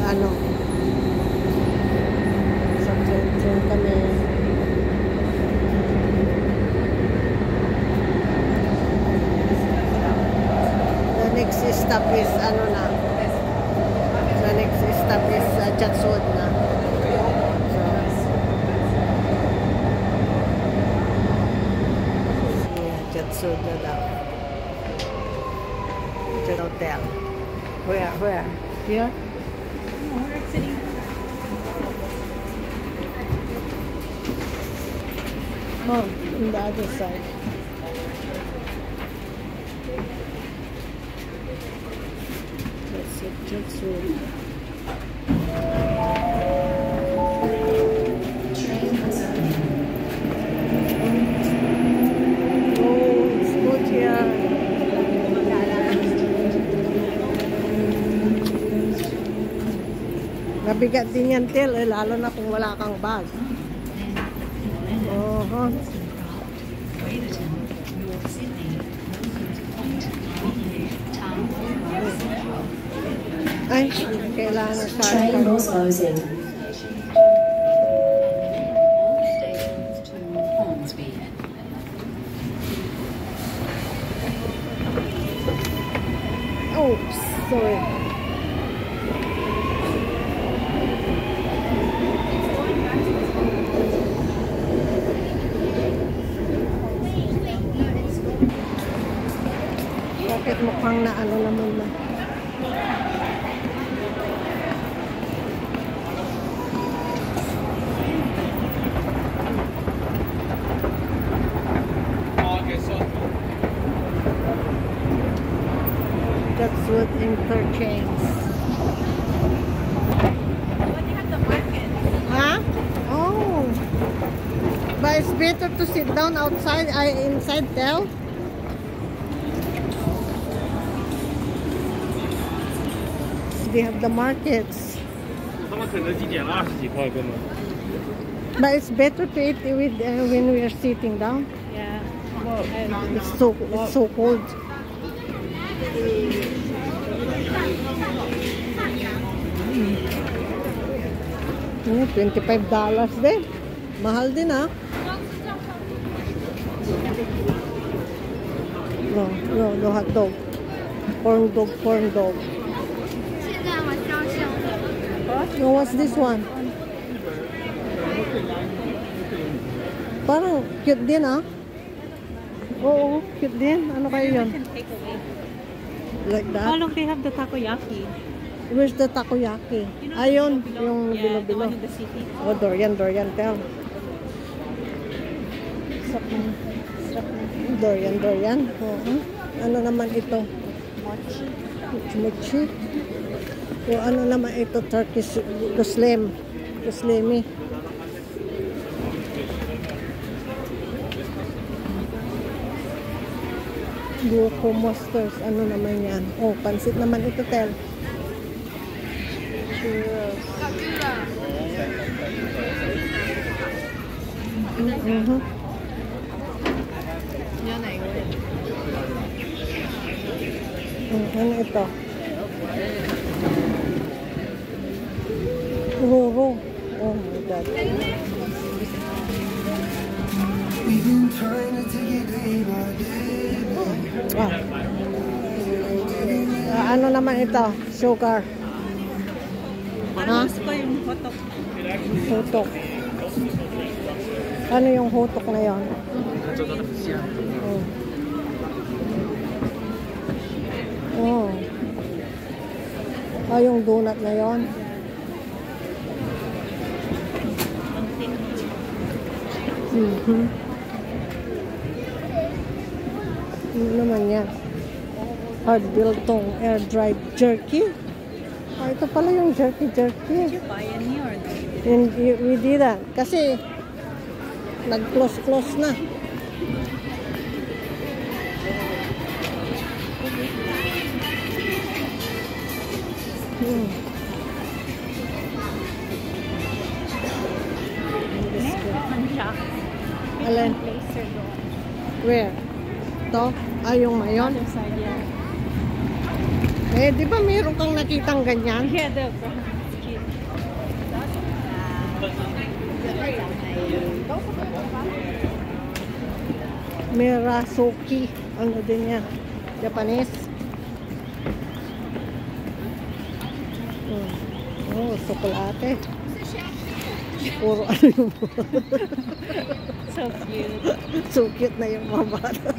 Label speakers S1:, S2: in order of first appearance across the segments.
S1: Ano? Sa train kami. The next stop is ano na? The next stop is Chatsud na. Chatsud na daw. Hotel. Where? Here?
S2: No, we're exiting.
S1: Oh, on the other side. That's it, Chatsud. Mabigat din yan, Tel, lalo na kung wala kang bag. Ay, kailangan sa
S3: train was closing.
S1: Oops, sorry. Bakit mukhang na ano naman na? That's what interchange.
S2: But they have the market.
S1: Huh? Oh. But it's better to sit down outside, inside Tel. They have the markets. But it's better to eat with when we are sitting down.
S2: Yeah.
S1: It's so cold. $25 din. Mahal din ah. No hot dog. Corn dog. No, what's this one? Parang cute din ah. Oo, cute din. Ano kayo yun? Like that?
S2: Oh, look, they have the takoyaki.
S1: Where's the takoyaki? Ayun, yung
S2: Yeah, the
S1: bilo-bilo.
S2: one in the city.
S1: Oh, Dorian, Tel. Dorian. Oo. Ano naman ito? Mochi. O ano naman ito? Turkish Kuslemi. Buko mustard. Ano naman yan? Oh, pansit naman ito, Tel. Cheers. Ano ito? Roro. Oh my God. Ano naman ito? Sugar.
S2: Parang gusto ko yung hotok.
S1: Hutok. Ano yung hutok na yon? Oh. Ah, yung donut na yon. Ano naman yan? Hard biltong air-dried jerky. Ah, ito pala yung jerky.
S2: Did you buy any or no?
S1: And we didn't. Kasi nag-close na. Alin?
S2: Placer doon.
S1: Where? Ito? Ah, yung mayon?
S2: Other side, yeah.
S1: Eh, di ba meron kang nakitang ganyan?
S2: Yeah, the
S1: Mirasuki. Ano din yan? Japanese. Oh, sokolate. Puro ano yung
S2: So cute.
S1: so cute na yung mga bata.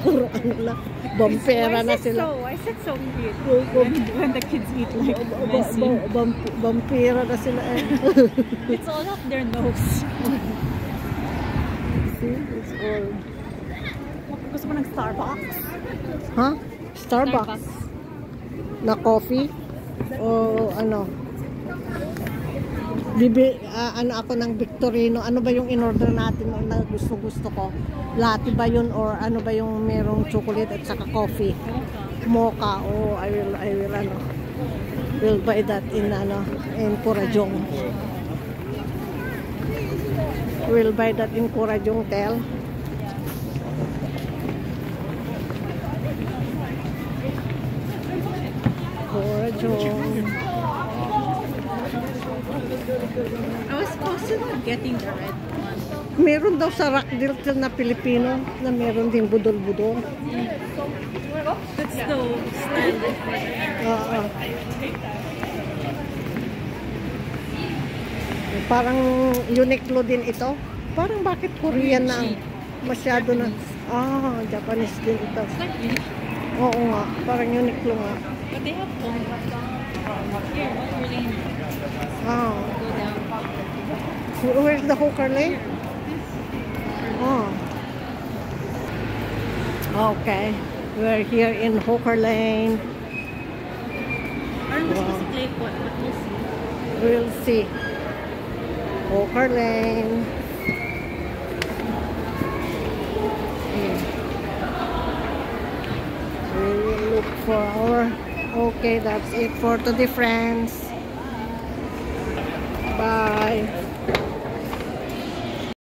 S1: Puro ano lang. Bampera na sila.
S2: Why is it so cute? When the kids eat like messy.
S1: Bampera na sila eh.
S2: It's all up their nose.
S1: See? It's all.
S2: Gusto mo ng Starbucks?
S1: Ha? Starbucks? Na coffee? O ano? Ano ako ng Victorino? Ano ba yung in-order natin na gusto ko? Latte ba yun or ano ba yung merong chocolate at saka coffee? Mocha. Oh, I will ano. Will buy that in Kurajong. Will buy that in Kurajong Tel. Kurajong.
S2: I was considering getting the red one.
S1: Meron daw sa Rockdale na Pilipino na meron ding budol-budol.
S2: That's the standard for them.
S1: Oo. Parang Uniqlo din ito. Parang bakit Korean na masyado na. Japanese din ito.
S2: It's like unique.
S1: Oo nga, parang Uniqlo nga.
S2: But they have phone. Here, what lane?
S1: Oh.
S2: Go down.
S1: Where's the hooker lane? Oh. Okay. We're here in Hooker Lane.
S2: Parang gusto
S1: Wow.
S2: ko si Claypot, but we'll see.
S1: We'll see. Hooker Lane. We will look for our... Okay, that's it for today, friends. Bye.